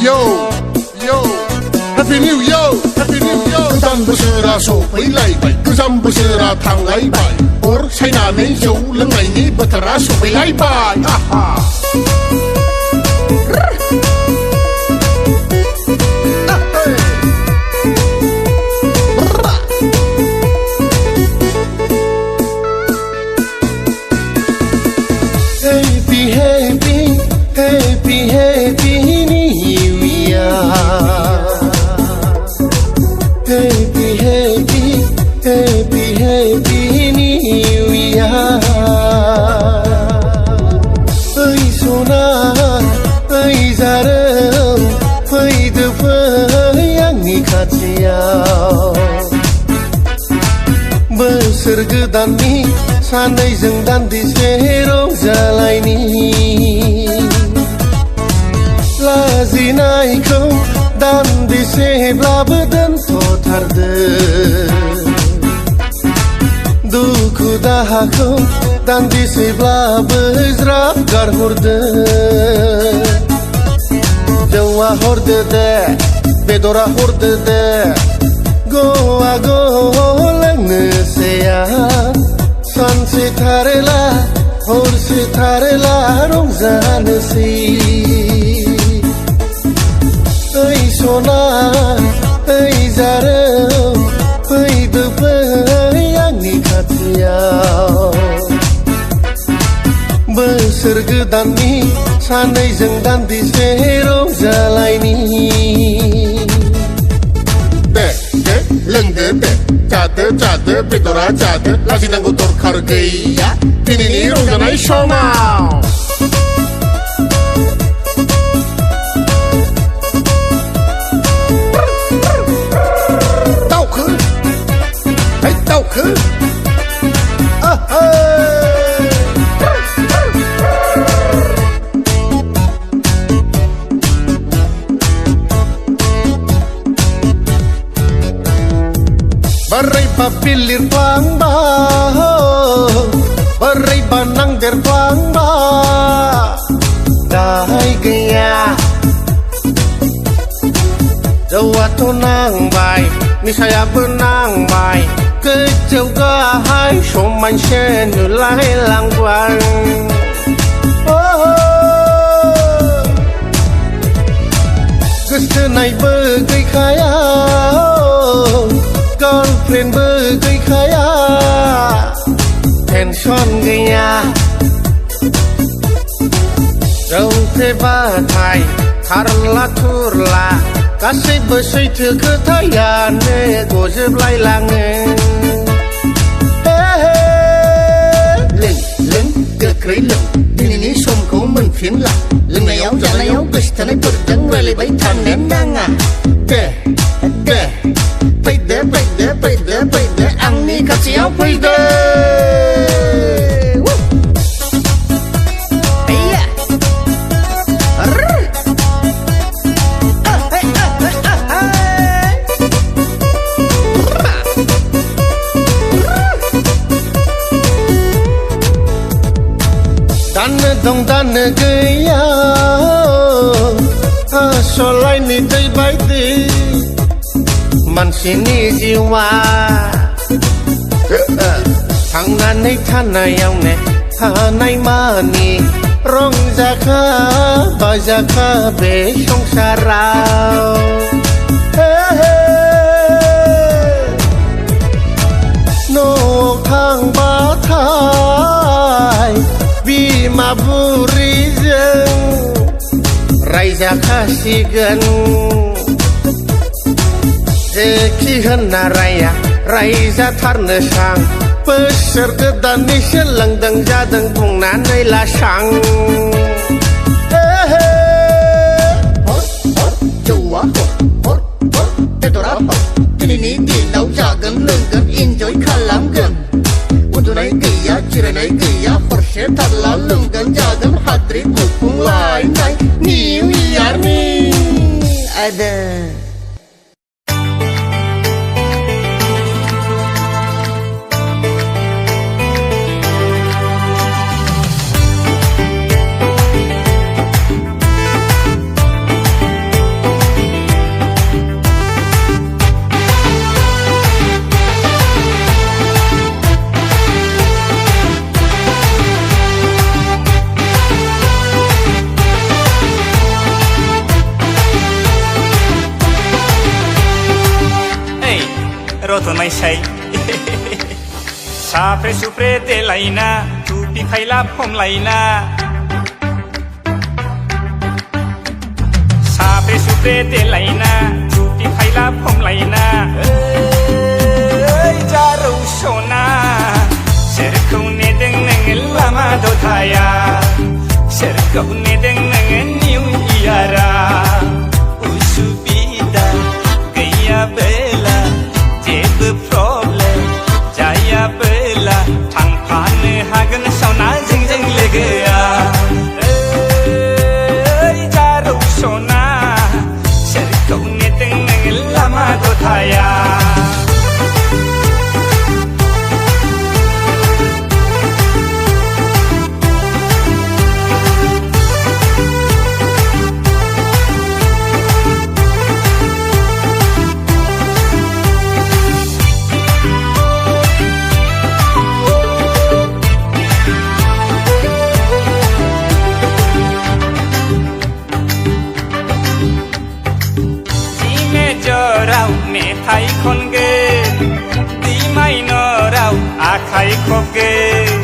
Yo, yo, Happy New Year, Happy New Year. गोदान बोसोरा सफैलायबाय गोजाम बोसोरा थांलायबाय अर सायनानै जौ लोंनायनि बोथोरा सफैलायबाय आहा Happy New Year. Happy New Year. Ơi sona, ơi zarım, faydı fayangni kaçıyor. Boसोर गोदाननि सानैजों दान्दिसे रंजालायनि लाजिनायखौ दान्दिसेब्लाबो दोनथ'थारदो दुखु दाहाखौ दान्दिसेब्लाबो ज्राब गारहरदो जौआ हरदो दे बेदरा हरदो दे गवा गो लोंनोसैया सानसे थारेला हरसे थारेला रंजानोसै ओइ सना ओइ जारोम फैदो फै आंनि खाथियाव बोसोर गोदाननि सानैजों दान्दिसे रंजालायनि लोंदो दे जादो बेदरा जादो लाजिनांगौ दरखार गैया दिनैनि रंजानाय समाव दावखो Baraiba pilir pangba, baraiba nang der pangba, dahai gaya. Jawa to nang bai, nisaya benang bai, kejauh gahai, soman senu lai langguan. Gestenai bagai kaya. Girlfriend bagai kaya Tension gaya Jauh tebatai Tarla turla Gaसैबो सैथो खोथायानो गजोबलायलाङो लों गोख्रै लों दिनैनि समखौ मोनफिनला लोंनायाव जानायाव गोसो थानायफोरजों रायलायबाय थानो नाङा दे फैदो आंनि खाथियाव फैदो दानो दं दानो गैया आसलायनि दै बायदि मानसिनि जिउआ थांनानै थानायावनो थानाय मानि रंजाखा बाजाखा बे संसाराव न'आव थांबाथाय बिमा बुरिजों रायजाखासिगोन जेखि होनना रायजाथारनो सां बोसोर गोदाननि सोलोंदों जादों बुंनानै लासां जौआ हर बेदरा हर दिनैनि दिनाव जागोन लोंगोन इन्जय खालामगोन उन्दुनाय गैया जिरायनाय गैया हरसे थारला लोंगोन जागोन हाद्रि गुफुंलायनाय निउ इयारनि आदा थनायसाय साफ्रे सुफ्रे देलायना टुपि खायला फमलायना साफ्रे सुफ्रे देलायना टुपि खायला फमलायना ओइ जारौ सना सोरखौ नेदों नोङो लामा दथाया सोरखौ नेदों नोङो निउ इयारा उसुबिदा गैयाबोला जेबो प्रब्लेम जायाबोला थांफानो हागोन सावना जोंजों लोगोआ ओइ जारौ सना सोरखौ नेदों नोङो लामा दथाया मेथाइ खनगोन दै माइनराव आखाइ खबगोन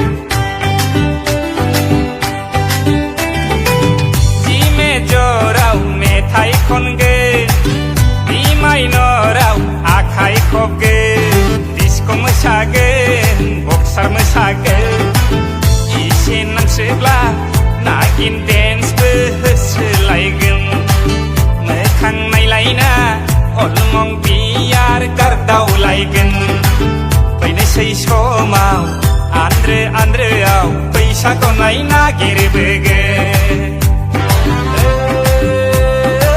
जि मेजराव मेथाइ खनगोन दै माइनराव आखाइ खबगोन डिस्क' मोसागोन बक्सार मोसागोन एसे नामसोब्ला नागिन डेन्सबो होसोलायगोन मोखां नायलायना अलमं बियार गारदावलायगोन फैनोसै समाव आन्द्रोआव फैसाखौ नागिरबोगोन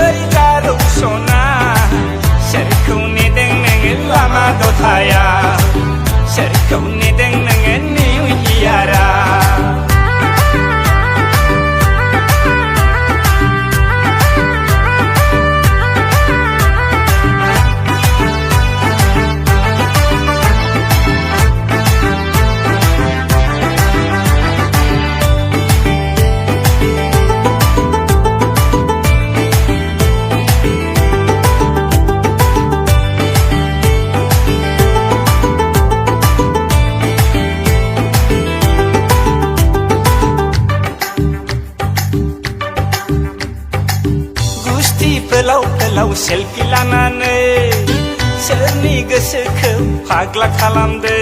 ओइ जारौ सना सोरखौ नेदों नोङो लामा दथाया सोरखौ नेदों नोङो निउ इयारा गोलाव सेल्फि लानानै सोरनि गोसोखौ फाग्ला खालामदो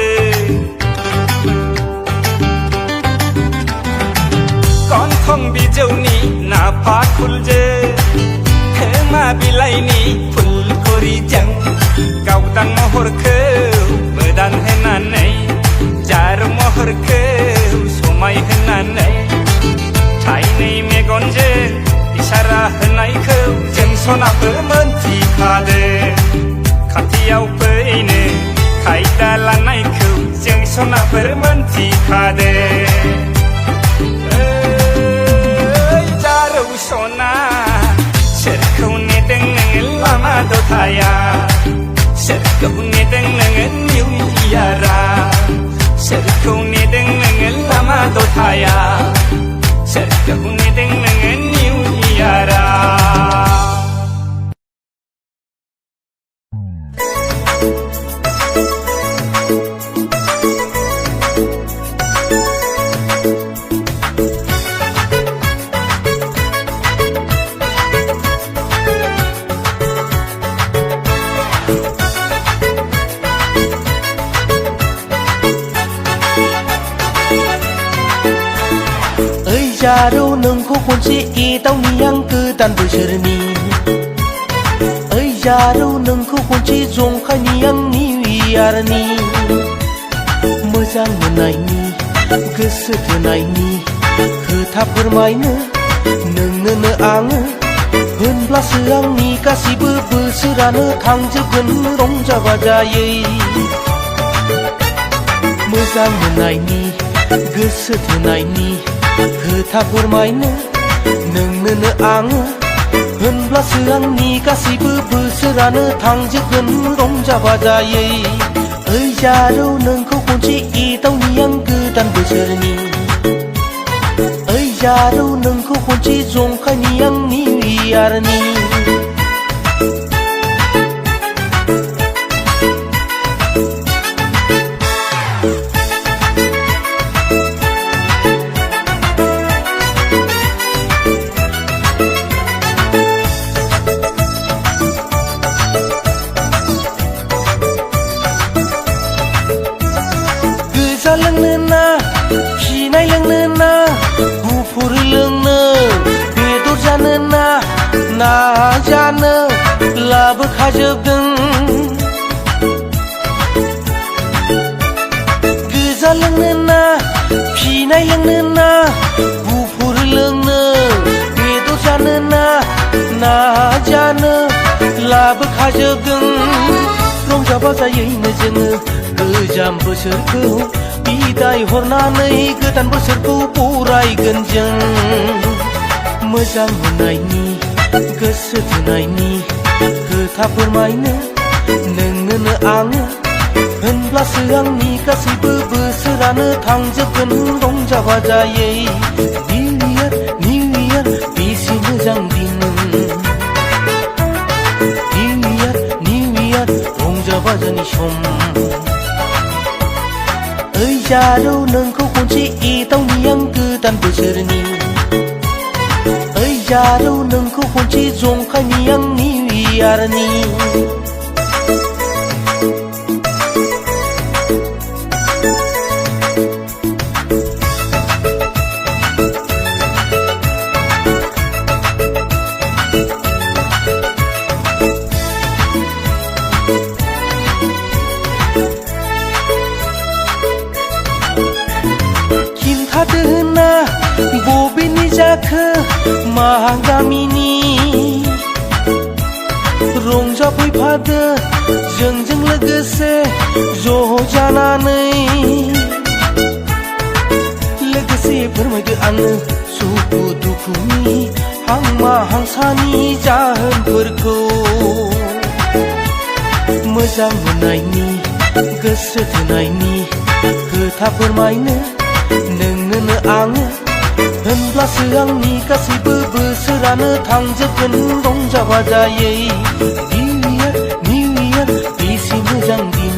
गन्थं बिजौनि नाफा खुलजो खोमा बिलाइनि फुलखरिजों गावदां महरखौ मोदान होनानै जारौ महरखौ समाय होनानै थाइनै मेगनजों इसारा होनायखौ जों सनाफोर मोनथिखादो खाथियाव फैनो खायदा लानायखौ जों सनाफोर मोनथिखादो ओइ जारौ सना सोरखौ नेदों नोङो लामा दथाया सोरखौ नेदों नोङो निउ इयारा सोरखौ नेदों नोङो लामा दथाया सोरखौ नेदों नोङो निउ इयारा जारौ नोंखौ खनसे एदावनि आं गोदान बोसोरनि ओइ जारौ नोंखौ खनसे जंखायनि आं निउ इयारनि मोजां मोननायनि गोसो थोनायनि खोथा फोरमायनो नोंनोनो आङो होनब्लासो आंनि गासिबो बोसोरानो थांजोबगोन रंजा बाजायै मोजां मोननायनि गोसो थोनायनि खोथा फोरमायनो नोंनोनो आङो होनब्लासो आंनि गासिबो बोसोरानो थांजोबगोन रंजा बाजायै ओइ जारौ नोंखौ खनसे एदावनि आं गोदान बोसोरनि ओइ जारौ नोंखौ खनसे जंखायनि आं निउ इयारनि ना फिनाय लोंनो ना गुफुर लोंनो बेदर जानो ना ना जानो लाबोखाजोबदों गोजा लोंनो ना फिनाय लोंनो ना गुफुर लोंनो बेदर जानो ना ना जानो लाबोखाजोबदों रंजा बाजायैनो जोङो गोजाम बोसोरखौ बिदाय हरनानै गोदान बोसोरखौ बरायगोन जों मोजां मोननायनि गोसो थोनायनि खोथा फोरमायनो नोंनोनो आङो होनब्लासो आंनि गासैबो बोसोरानो थांजोबगोन रंजा बाजायै निउ इयार बेसे मोजां दिन निउ इयार रंजा बाजानि सम ओइ जारौ नोंखौ खनसे एदावनि आं गोदान बोसोरनि ओइ जारौ नोंखौ खनसे जंखायनि आं निउ इयारनि खिन्थादोना बबेनि जाखो मा गामिनि रंजाफैफादो जोंजों लोगोसे ज' जानानै लोगोसे फोरमायदो आंनो सुखु दुखुनि हांमा हांसानि जाहोनफोरखौ मोजां मोननायनि गोसो थोनायनि खोथा फोरमायनो नोंनोनो आङो होनब्लासो आंनि गासैबो बोसोरानो थांजोबगोन रंजा बाजायै निउ इयार बेसे मोजां दिन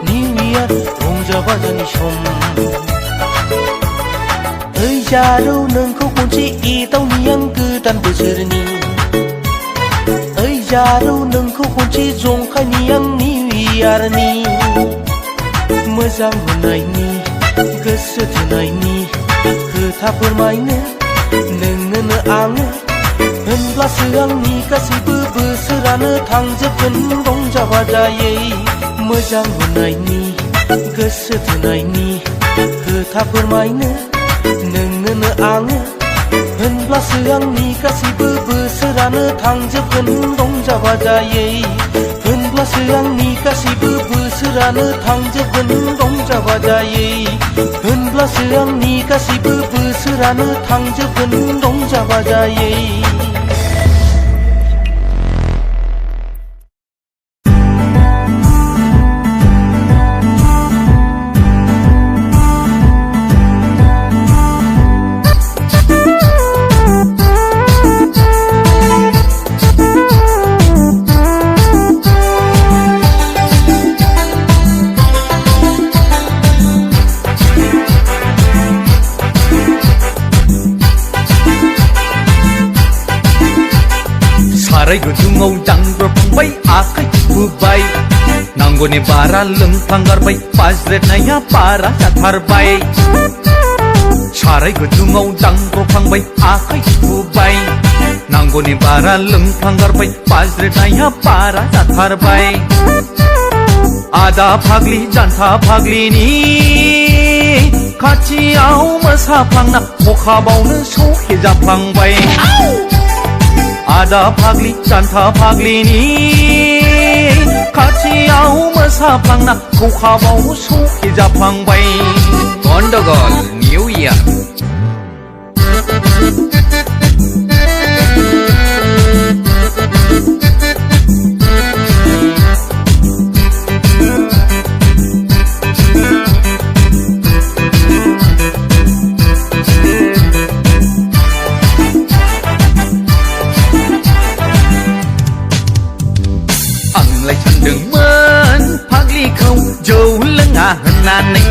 निउ इयार रंजा बाजानि सम ओइ जारौ नोंखौ खनसे एदावनि आं गोदान बोसोरनि ओइ जारौ नोंखौ खनसे जंखायनि आं निउ इयारनि मोजां मोननायनि गोसो थोनायनि खोथा फोरमायनो नोंनोनो आङो होनब्लासो आंनि गासैबो बोसोरानो थांजोबगोन रंजा बाजायै मोजां मोननायनि गोसो थोनायनि खोथा फोरमायनो नोंनोनो आङो होनब्लासो आंनि गासैबो बोसोरानो थांजोबगोन रंजा बाजायै होनब्लासो आंनि गासैबो बोसोरानो थांजोबगोन रंजा बाजायै होनब्लासो आंनि गासैबो बोसोरानो थांजोबगोन रंजा बाजायै साराय गुदुङाव दांब्रबबाय आखाइ बुबाय नांगौनि बारा लोंफ्लांगारबाय बाज्रेदनाया बारा जाथारबाय साराय गुदुङाव दांब्रबफ्लांबाय आखाइ बुबाय नांगौनि बारा लोंफ्लांगारबाय बाज्रेदनाया बारा जाथारबाय आदा फाग्लि जान्था फाग्लिनि खाथियाव मोसाफ्लांना खखाबावनो सौहेजाफ्लांबाय आदा फाग्लि जान्था फाग्लिनि खाथियाव मोसाफ्लांना खखाबाव सौहेजाफ्लांबाय गन्डगल निउ इयार आंलाय सानदोंमोन फाग्लिखौ जौ लोङा होननानै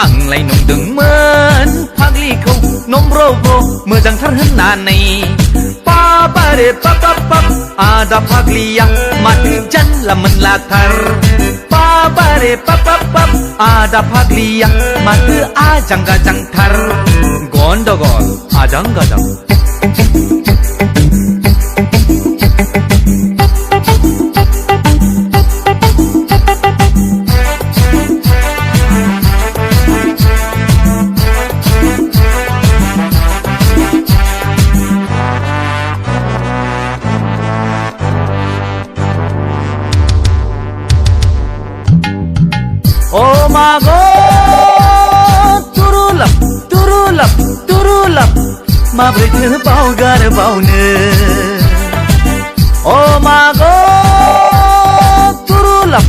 आंलाय नंदोंमोन फाग्लिखौ नम्रबो मोजांथार होननानै बारे पप आधा फागलिया माथो जानला मोनलाथार बारे पप आधा फागलिया माथो आजां गाजांथार गन्डगल आजां गाजां Oh my God, turulap, माब्रै थो बावगारबावनो Oh my God, turulap,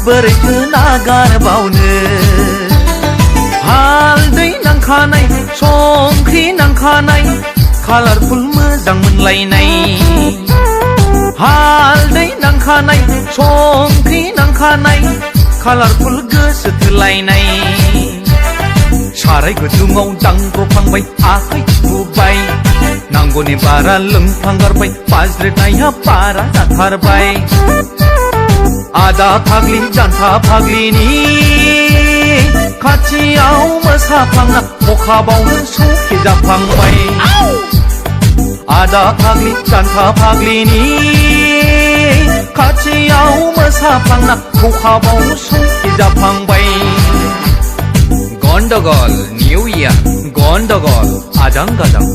बोरै थो नागारबावनो हालदै नांखानाय संख्रि नांखानाय कालारफुल मोजां मोनलायनाय हालदै नांखानाय संख्रि नांखानाय कालारफुल गोसो थोलायनाय साराय गुदुङाव दांब्रफ्लांबाय आखाइ सुबाय नांगौनि बारा लोंफ्लांगारबाय बाज्रेदनाया बारा जाथारबाय आदा फाग्लि जानथा फाग्लिनि खाथियाव मोसाफ्लांना अखाबावनो सौखे जाफ्लांबाय आदा फाग्लि जानथा फाग्लिनि खाथियाव मोसाफ्लांना अखाबावनो सौखे जाफ्लांबाय गन्डगल निउ इयार गन्डगल आजां गाजां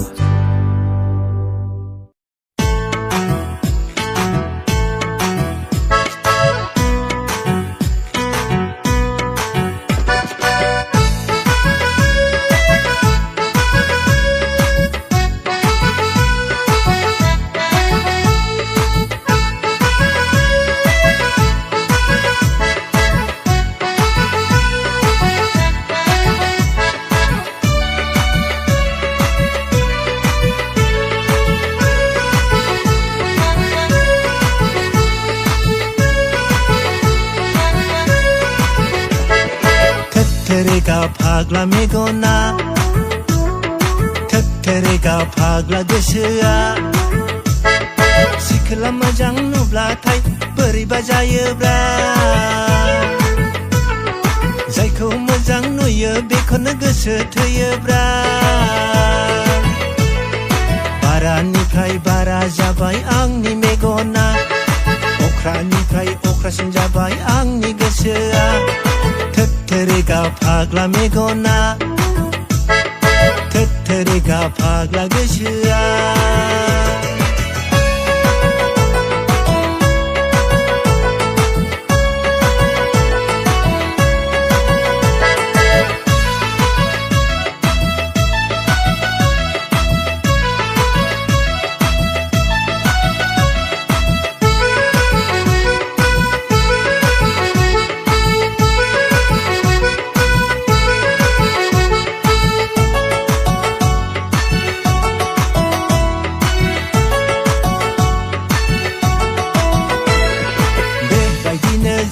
थेरेगा फाग्ला मेगना थेरेगा फाग्ला गोसोआ सिख्ला मोजां नुब्लाथाय बोरैबा जायोब्रा जायखौ मोजां नुयो बेखौनो गोसो थोयोब्रा बारानिफ्राय बारा जाबाय आंनि मेगना अख्रानिफ्राय अख्रासिन जाबाय आंनि गोसोआ थेरेगा फाग्ला मेगना थेरेगा फाग्ला गोसोआ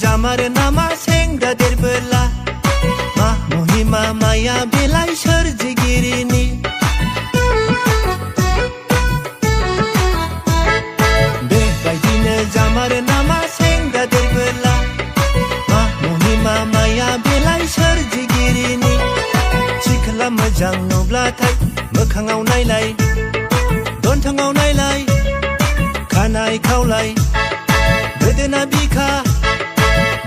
जामार नामा सेंग्रा देरबोला मा महिमा माया बेलाय सोरजिगिरिनि बेबायदिनो जामार नामा सेंग्रा देरबोला मा महिमा माया बेलाय सोरजिगिरिनि सिख्ला मोजां नुब्लाथाय मोखाङाव नायलाय गन्थङाव नायलाय खानाय खावलाय गोदोना बिखा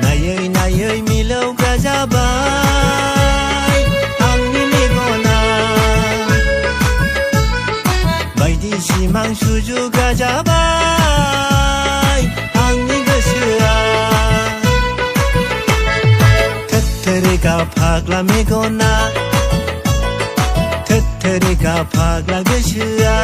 नायै नायै मिलौग्रा जाबाय आंनि मेगना बायदि सिमां सुजुग्रा जाबाय आंनि गोसोआ थेरेगा फाग्ला मेगना थेरेगा फाग्ला गोसोआ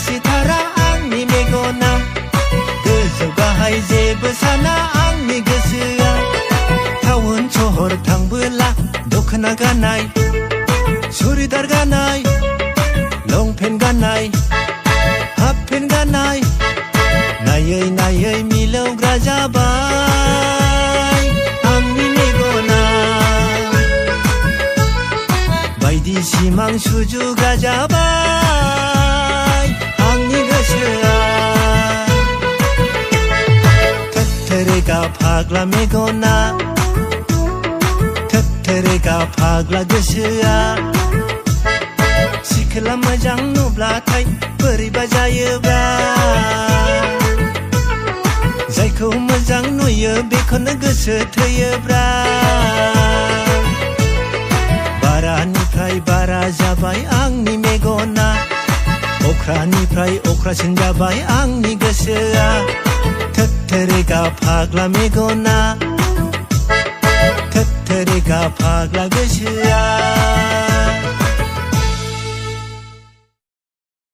सिथारा आंनि मेगना गोजौ गाहाय जेबो साना आंनि गोसोआ टाउन सहर थांबोला दख'ना गाननाय सुरिदार गाननाय लंपेन्ट गाननाय हाफ पेन्ट गाननाय नायै नायै मिलौग्रा जाबाय आंनि मेगना बायदि सिमां सुजुग्रा जाबाय आंनि गोसोआ थोथोरेगा फाग्ला मेगना थोथोरेगा फाग्ला गोसोआ सिख्ला मोजां नुब्लाथाय बोरैबा जायोब्रा जायखौ मोजां नुयो बेखौनो गोसो थोयोब्रा बारानिफ्राय बारा जाबाय आंनि मेगना अख्रानिफ्राय अख्रासिन जाबाय आंनि गोसोआ थोथोरेगा फाग्ला मेगना थोथोरेगा फाग्ला गोसोआ